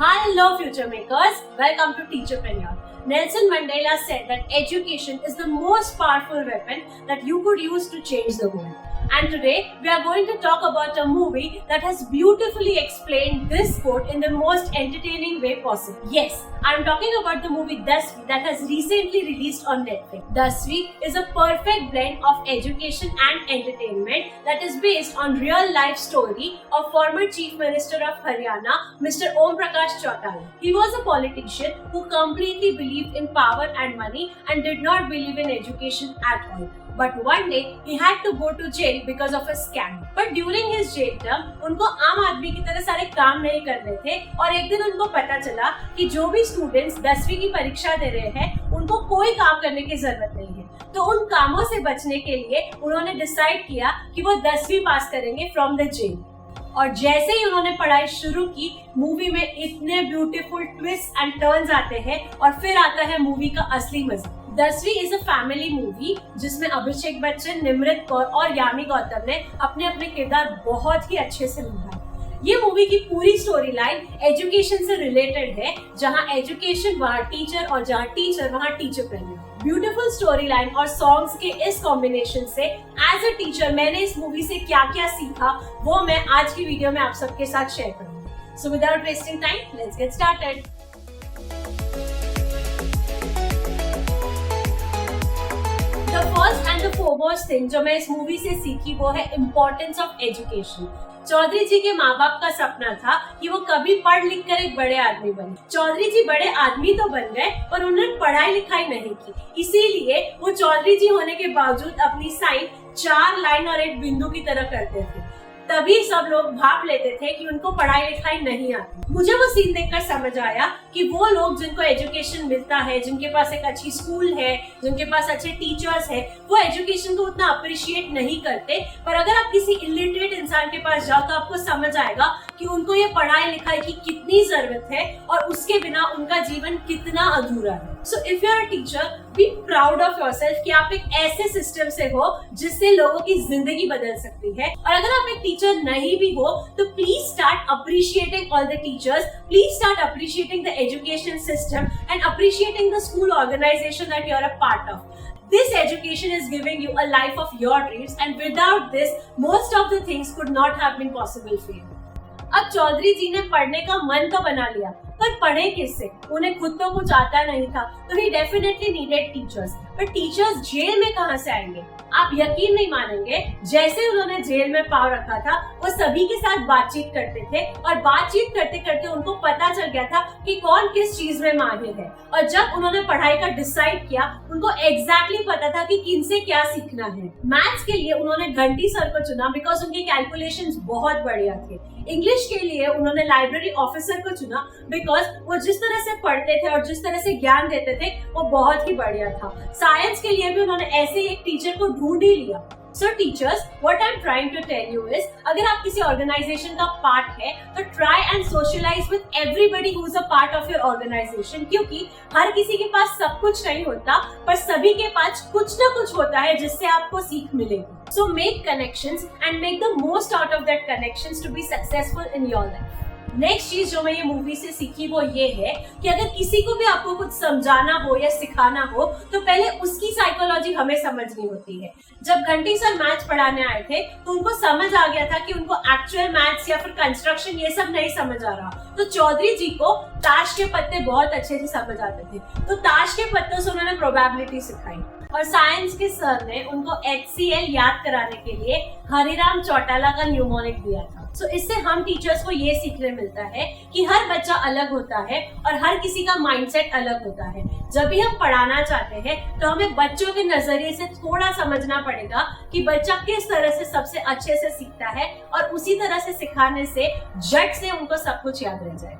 Hello, future makers. Welcome to TeacherPreneur. Nelson Mandela said that education is the most powerful weapon that you could use to change the world. And today, we are going to talk about a movie that has beautifully explained this quote in the most entertaining way possible. Yes, I am talking about the movie Dasvi that has recently released on Netflix. Dasvi is a perfect blend of education and entertainment that is based on real-life story of former Chief Minister of Haryana, Mr. Om Prakash Chautala. He was a politician who completely believed in power and money and did not believe in education at all. But one day he had to go to jail because of a scam. But during his jail term, उनको आम आदमी की तरह सारे काम नहीं करने थे और एक दिन उनको पता चला कि जो भी स्टूडेंट्स 10वीं की परीक्षा दे रहे हैं उनको कोई काम करने की जरूरत नहीं है। तो उन कामों से बचने के लिए उन्होंने डिसाइड किया कि वो 10वीं पास करेंगे फ्रॉम द जेल। और जैसे ही उन्होंने पढ़ाई शुरू की, मूवी में इतने ब्यूटीफुल ट्विस्ट एंड टर्न्स आते हैं और फिर आता है मूवी का असली मजा। दसवीं इज अ फैमिली मूवी जिसमें अभिषेक बच्चन, निमृत कौर और यामी गौतम ने अपने अपने किरदार बहुत ही अच्छे से निभाए। ये मूवी की पूरी स्टोरी लाइन एजुकेशन से रिलेटेड है, जहाँ एजुकेशन वहाँ टीचर और जहाँ टीचर वहाँ टीचरप्रेन्योर। ब्यूटीफुल स्टोरी लाइन और सॉन्ग्स के इस कॉम्बिनेशन से एज अ टीचर मैंने इस मूवी से क्या क्या सीखा वो मैं आज की वीडियो में आप सबके साथ शेयर करूंगी। So without wasting time, let's get started. The first and the foremost thing जो मैं इस मूवी से सीखी वो है इम्पोर्टेंस ऑफ एजुकेशन। चौधरी जी के माँ बाप का सपना था कि वो कभी पढ़ लिख कर एक बड़े आदमी बने। चौधरी जी बड़े आदमी तो बन गए पर उन्होंने पढ़ाई लिखाई नहीं की, इसीलिए वो चौधरी जी होने के बावजूद अपनी साइन 4 लाइन और एक बिंदु की तरह करते थे। तभी सब लोग भाप लेते थे कि उनको पढ़ाई लिखाई नहीं आती। मुझे वो सीन देखकर समझ आया कि वो लोग जिनको एजुकेशन मिलता है, जिनके पास एक अच्छी स्कूल है, जिनके पास अच्छे टीचर्स है, वो एजुकेशन को उतना अप्रिशिएट नहीं करते। पर अगर आप किसी इलिटरेट इंसान के पास जाओ तो आपको समझ आएगा कि उनको ये पढ़ाई लिखाई की कितनी जरूरत है और उसके बिना उनका जीवन कितना अधूरा है। So if you are a teacher, be proud of yourself कि आप एक ऐसे सिस्टम से हो जिससे लोगों की जिंदगी बदल सकती है। और अगर आप एक टीचर नहीं भी हो तो please start appreciating all the teachers, please start appreciating the education system and appreciating the school organisation that you are a part of. This education is giving you a life of your dreams and without this, most of the things could not have been possible for you. अब चौधरी जी ने पढ़ने का मन तो बना लिया, पर पढ़े किससे? उन्हें खुद तो कुछ आता नहीं था, तो he definitely needed teachers. पर टीचर्स जेल में कहाँ से आएंगे? आप यकीन नहीं मानेंगे, जैसे उन्होंने जेल में पाँव रखा था वो सभी के साथ बातचीत करते थे और बातचीत करते करते उनको पता चल गया था कि कौन किस चीज में माहिर है। और जब उन्होंने पढ़ाई का डिसाइड किया, उनको एग्जैक्टली पता था कि किनसे क्या सीखना है। मैथ्स के लिए उन्होंने घंटी सर को चुना बिकॉज उनके कैलकुलेशंस बहुत बढ़िया थे। इंग्लिश के लिए उन्होंने लाइब्रेरी ऑफिसर को चुना बिकॉज वो जिस तरह से पढ़ते थे और जिस तरह से ज्ञान देते थे वो बहुत ही बढ़िया था। साइंस के लिए भी उन्होंने ऐसे एक टीचर को ढूंढ ही लिया। So teachers, what I'm trying to tell you is, अगर आप किसी ऑर्गेनाइजेशन का पार्ट है तो try and socialize with everybody who is a part of your organization, क्योंकि हर किसी के पास सब कुछ नहीं होता पर सभी के पास कुछ ना कुछ होता है जिससे आपको सीख मिलेगी। So make connections and make the most out of that connections to be successful in your life. Next चीज जो मैं ये मूवी से सीखी वो ये है कि अगर किसी को भी आपको कुछ समझाना हो या सिखाना हो तो पहले उसकी साइकोलॉजी हमें समझनी होती है। जब घंटी सर मैथ्स पढ़ाने आए थे तो उनको समझ आ गया था कि उनको एक्चुअल मैथ्स या फिर कंस्ट्रक्शन ये सब नहीं समझ आ रहा, तो चौधरी जी को ताश के पत्ते बहुत अच्छे से समझ आते थे, तो ताश के पत्तों से उन्होंने प्रोबेबिलिटी सिखाई। और साइंस के सर ने उनको HCl याद कराने के लिए हरिराम चौटाला का न्यूमोनिक दिया था। सो इससे हम टीचर्स को ये सीखने मिलता है कि हर बच्चा अलग होता है और हर किसी का माइंडसेट अलग होता है। जब भी हम पढ़ाना चाहते हैं तो हमें बच्चों के नजरिए से थोड़ा समझना पड़ेगा कि बच्चा किस तरह से सबसे अच्छे से सीखता है और उसी तरह से सिखाने से झट से उनको सब कुछ याद रह जाए।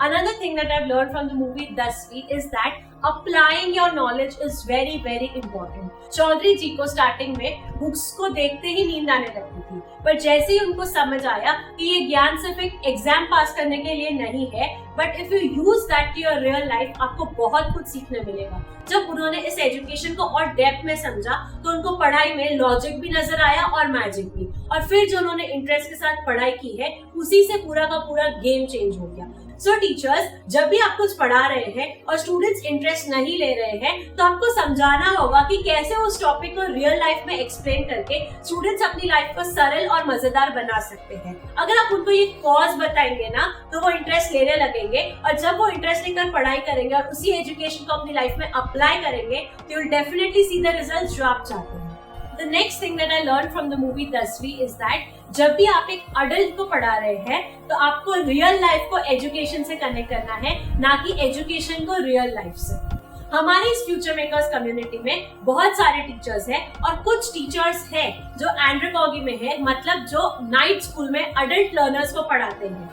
Another thing that I've learned from the movie Dasvi is that applying your knowledge is very very important. Chaudhary जी को स्टार्टिंग में बुक्स को देखते ही नींद आने लगती थी, पर जैसे ही उनको समझ आया कि ये ज्ञान सिर्फ एक एग्जाम पास करने के लिए नहीं है, but if you use that to your real life, आपको बहुत कुछ सीखने मिलेगा। जब उन्होंने इस एजुकेशन को और डेप्थ में समझा तो उनको पढ़ाई में लॉजिक भी नजर आया और मैजिक भी, और फिर जो उन्होंने इंटरेस्ट के साथ पढ़ाई की है उसी से पूरा का पूरा गेम चेंज हो गया। सो टीचर्स, जब भी आप कुछ पढ़ा रहे हैं और स्टूडेंट्स इंटरेस्ट नहीं ले रहे हैं, तो आपको समझाना होगा कि कैसे उस टॉपिक को रियल लाइफ में एक्सप्लेन करके स्टूडेंट्स अपनी लाइफ को सरल और मजेदार बना सकते हैं। अगर आप उनको ये कॉज बताएंगे ना, तो वो इंटरेस्ट लेने लगेंगे, और जब वो इंटरेस्ट लेकर पढ़ाई करेंगे और उसी एजुकेशन को अपनी लाइफ में अप्लाई करेंगे, तो you'll definitely see the results जो आप चाहते हैं। The next thing that I learned from the movie Dasvi is that जब भी आप एक अडल्ट को पढ़ा रहे हैं, तो आपको रियल लाइफ को एजुकेशन से कनेक्ट करना है, ना कि एजुकेशन को रियल लाइफ से। हमारे इस फ्यूचर मेकर्स कम्युनिटी में बहुत सारे टीचर्स हैं, और कुछ टीचर्स हैं जो एंड्रोगॉगी में है, मतलब जो नाइट स्कूल में अडल्ट लर्नर्स को पढ़ाते हैं।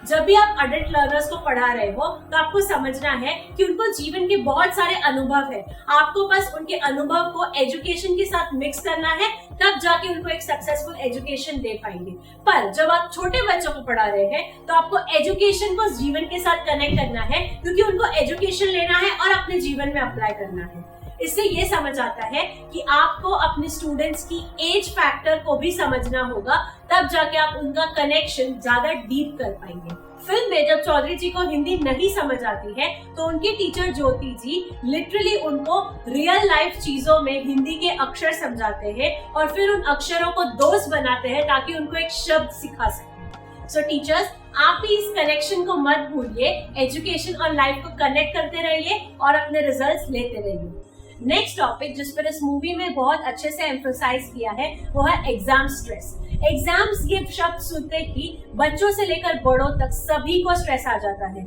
जब भी आप अडल्ट लर्नर्स को पढ़ा रहे हो, तो आपको समझना है कि उनको जीवन के बहुत सारे अनुभव है। आपको बस उनके अनुभव को एजुकेशन के साथ मिक्स करना है, तब जाके उनको एक सक्सेसफुल एजुकेशन दे पाएंगे। पर जब आप छोटे बच्चों को पढ़ा रहे हैं, तो आपको एजुकेशन को जीवन के साथ कनेक्ट करना है, क्योंकि उनको एजुकेशन लेना है और अपने जीवन में अप्लाई करना है। इससे ये समझ आता है कि आपको अपने स्टूडेंट्स की एज फैक्टर को भी समझना होगा, तब जाके आप उनका कनेक्शन ज्यादा डीप कर पाएंगे। फिल्म में जब चौधरी जी को हिंदी नहीं समझ आती है, तो उनके टीचर ज्योति जी लिटरली उनको रियल लाइफ चीजों में हिंदी के अक्षर समझाते हैं, और फिर उन अक्षरों को दोस्त बनाते हैं ताकि उनको एक शब्द सिखा सकें। सो टीचर्स, आप भी इस कनेक्शन को मत भूलिए, एजुकेशन और लाइफ को कनेक्ट करते रहिए और अपने रिजल्ट्स लेते रहिए। नेक्स्ट टॉपिक जिस पर इस मूवी में बहुत अच्छे से एम्फसाइज किया है, वो है एग्जाम स्ट्रेस। एग्जाम्स ये शब्द सुनते ही बच्चों से लेकर बड़ों तक सभी को स्ट्रेस आ जाता है।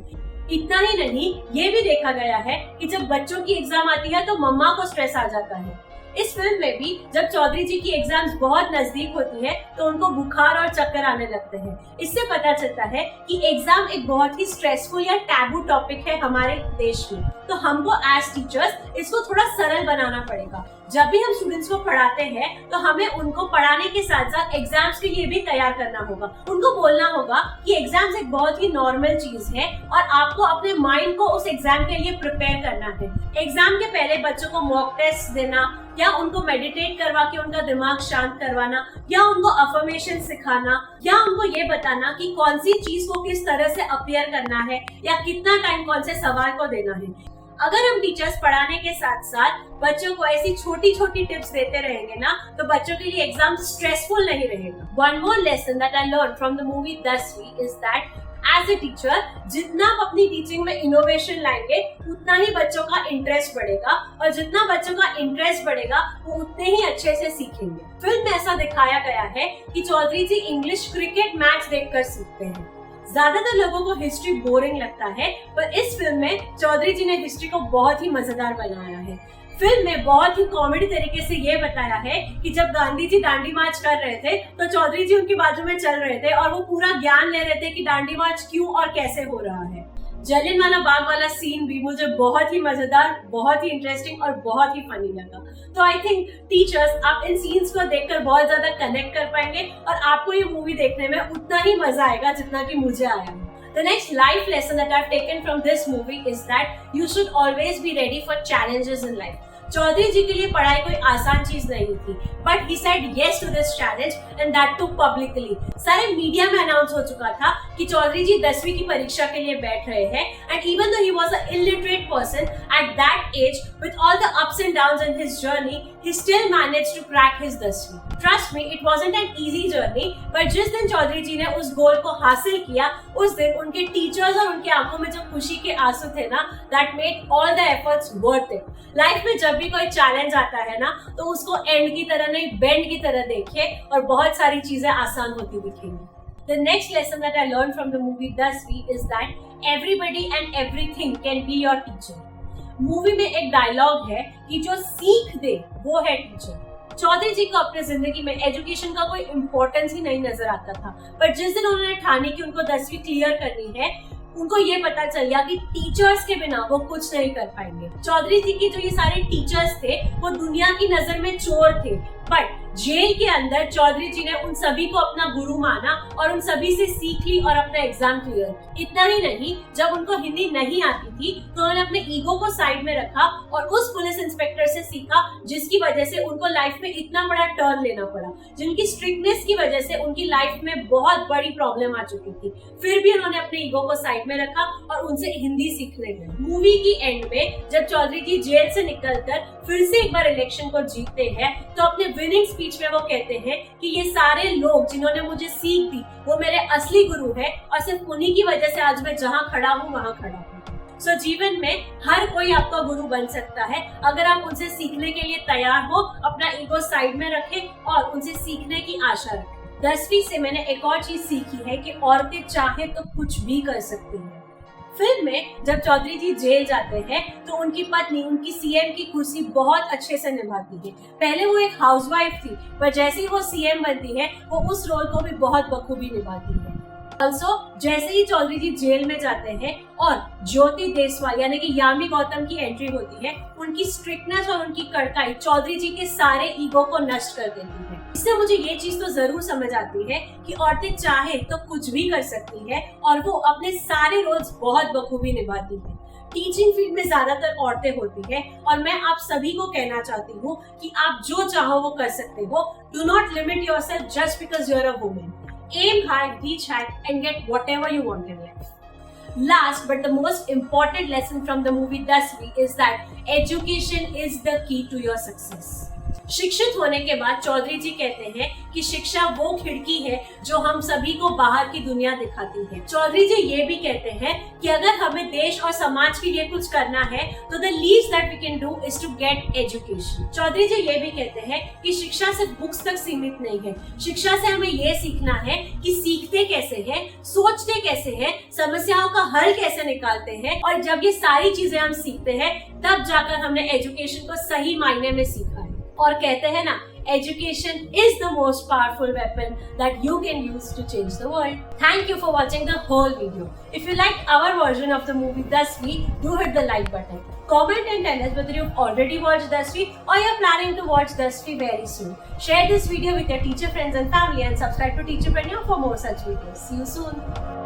इतना ही नहीं, ये भी देखा गया है कि जब बच्चों की एग्जाम आती है, तो मम्मा को स्ट्रेस आ जाता है। इस फिल्म में भी जब चौधरी जी की एग्जाम्स बहुत नजदीक होती है, तो उनको बुखार और चक्कर आने लगते हैं। इससे पता चलता है कि एग्जाम एक बहुत ही स्ट्रेसफुल या टैबू टॉपिक है हमारे देश में। तो हमको एज टीचर्स इसको थोड़ा सरल बनाना पड़ेगा। जब भी हम स्टूडेंट्स को पढ़ाते हैं, तो हमें उनको पढ़ाने के साथ साथ एग्जाम्स के लिए भी तैयार करना होगा। उनको बोलना होगा कि एग्जाम्स एक बहुत ही नॉर्मल चीज है, और आपको अपने माइंड को उस एग्जाम के लिए प्रिपेयर करना है। एग्जाम के पहले बच्चों को मॉक टेस्ट देना, या उनको मेडिटेट करवा के उनका दिमाग शांत करवाना, या उनको अफर्मेशन सिखाना, या उनको ये बताना कि कौन सी चीज को किस तरह से अपीयर करना है, या कितना टाइम कौन से सवाल को देना है। अगर हम टीचर्स पढ़ाने के साथ साथ बच्चों को ऐसी छोटी छोटी टिप्स देते रहेंगे ना, तो बच्चों के लिए एग्जाम स्ट्रेसफुल नहीं रहेगा। One more lesson that I learn from the movie Dasvi is that as a teacher, जितना आप अपनी टीचिंग में इनोवेशन लाएंगे, उतना ही बच्चों का इंटरेस्ट बढ़ेगा, और जितना बच्चों का इंटरेस्ट बढ़ेगा, वो उतने ही अच्छे से सीखेंगे। फिल्म में ऐसा दिखाया गया है कि चौधरी जी इंग्लिश क्रिकेट मैच देखकर सीखते हैं। ज्यादातर लोगों को हिस्ट्री बोरिंग लगता है, पर इस फिल्म में चौधरी जी ने हिस्ट्री को बहुत ही मजेदार बनाया है। फिल्म में बहुत ही कॉमेडी तरीके से ये बताया है कि जब गांधी जी दांडी मार्च कर रहे थे, तो चौधरी जी उनके बाजू में चल रहे थे, और वो पूरा ज्ञान ले रहे थे कि दांडी मार्च क्यों और कैसे हो रहा है। जलियांवाला बाग वाला सीन भी मुझे बहुत ही मजेदार, बहुत ही इंटरेस्टिंग और बहुत ही फनी लगा। तो आई थिंक टीचर्स, आप इन सीन्स को देखकर बहुत ज्यादा कनेक्ट कर पाएंगे, और आपको ये मूवी देखने में उतना ही मजा आएगा जितना कि मुझे आया। The next life lesson that I've taken from this movie is that you should always be ready for challenges in life. Chaudhary जी के लिए पढ़ाई कोई आसान चीज नहीं थी, but he said yes to this challenge and that too publicly. सारे media में अनाउंस हो चुका था कि चौधरी जी 10वीं की परीक्षा के लिए बैठ रहे हैं, and even though he was an illiterate person at that age, with all the ups and downs in his journey, he still managed to crack his 10वीं. Trust me, it wasn't an easy journey, but जिस दिन चौधरी जी ने उस गोल को हासिल किया, उस दिन उनके टीचर्स और उनकी आंखों में जो खुशी के आंसू थे ना, that made all the efforts worth it. Life में जब भी कोई चैलेंज आता है ना, तो उसको एंड की तरह नहीं, बेंड की तरह देखिए, और बहुत सारी चीजें आसान होती दिखेंगी। The next lesson that I learned from the movie Dasvi is that everybody and everything can be your teacher. Movie में एक डायलॉग है कि जो सीख दे वो है टीचर। चौधरी जी को अपने जिंदगी में एजुकेशन का कोई इम्पोर्टेंस ही नहीं नजर आता था, पर जिस दिन उन्होंने ठानी कि उनको 10वीं क्लियर करनी है, उनको ये पता चल गया कि टीचर्स के बिना वो कुछ नहीं कर पाएंगे। चौधरी जी के जो ये सारे टीचर्स थे, वो दुनिया की नजर में चोर थे, बट जेल के अंदर चौधरी जी ने उन सभी को अपना गुरु माना और उन सभी से सीख ली और अपना एग्जाम क्लियर किया। इतना ही नहीं, जब उनको हिंदी नहीं आती थी तो उन्होंने अपने ईगो को साइड में रखा और उस पुलिस इंस्पेक्टर से सीखा जिसकी वजह से उनको लाइफ में इतना बड़ा टर्न लेना पड़ा, जिनकी स्ट्रिक्टनेस की वजह से उनकी लाइफ में बहुत बड़ी प्रॉब्लम आ चुकी थी। फिर भी उन्होंने अपने ईगो को साइड में रखा और उनसे हिंदी सीखने गए। मूवी की एंड में जब चौधरी जी जेल से निकलकर फिर से एक बार इलेक्शन को जीतते हैं तो अपने विनिंग स्पीच में वो कहते हैं कि ये सारे लोग जिन्होंने मुझे सीख दी वो मेरे असली गुरु है और सिर्फ उन्हीं की वजह से आज मैं जहाँ खड़ा हूँ वहाँ खड़ा हूँ। सो जीवन में हर कोई आपका गुरु बन सकता है अगर आप उनसे सीखने के लिए तैयार हो, अपना ईगो साइड में रखें और उनसे सीखने की आशा रखें। 10वीं से मैंने एक और चीज सीखी है कि औरतें चाहे तो कुछ भी कर सकती हैं। फिल्म में जब चौधरी जी जेल जाते हैं तो उनकी पत्नी उनकी सीएम की कुर्सी बहुत अच्छे से निभाती है। पहले वो एक हाउसवाइफ थी, पर जैसे ही वो सीएम बनती है वो उस रोल को भी बहुत बखूबी निभाती है। ऑल्सो जैसे ही चौधरी जी जेल में जाते हैं और ज्योति देसवाल यानी कि यामी गौतम की एंट्री होती है, उनकी स्ट्रिक्टनेस और उनकी कड़काई चौधरी जी के सारे ईगो को नष्ट कर देती है। इससे मुझे ये चीज तो जरूर समझ आती है कि औरतें चाहे तो कुछ भी कर सकती है और वो अपने सारे रोल्स बहुत बखूबी निभाती है। टीचिंग फील्ड में ज्यादातर औरतें होती है और मैं आप सभी को कहना चाहती हूँ कि आप जो चाहो वो कर सकते हो। Do not limit yourself just because you are a woman. Aim high, reach high, and get whatever you want in life. Last but the most important lesson from the movie Dasvi is that education is the key to your success. शिक्षित होने के बाद चौधरी जी कहते हैं कि शिक्षा वो खिड़की है जो हम सभी को बाहर की दुनिया दिखाती है। चौधरी जी ये भी कहते हैं कि अगर हमें देश और समाज के लिए कुछ करना है तो the least that we can do is to get education. Chaudhary ji ये भी कहते हैं कि शिक्षा सिर्फ बुक्स तक सीमित नहीं है। शिक्षा से हमें ये सीखना है कि सीखते कैसे हैं, सोचते कैसे हैं, समस्याओं का हल कैसे निकालते हैं, और जब ये सारी चीजें हम सीखते हैं तब जाकर हमने एजुकेशन को सही मायने में सीखा है। और कहते हैं ना, education is the most powerful weapon that you can use to change the world. Thank you for watching the whole video. If you liked our version of the movie Dasvi, do hit the like button. Comment and tell us whether you've already watched Dasvi or you're planning to watch Dasvi very soon. Share this video with your teacher friends and family and subscribe to TeacherPreneur for more such videos. See you soon.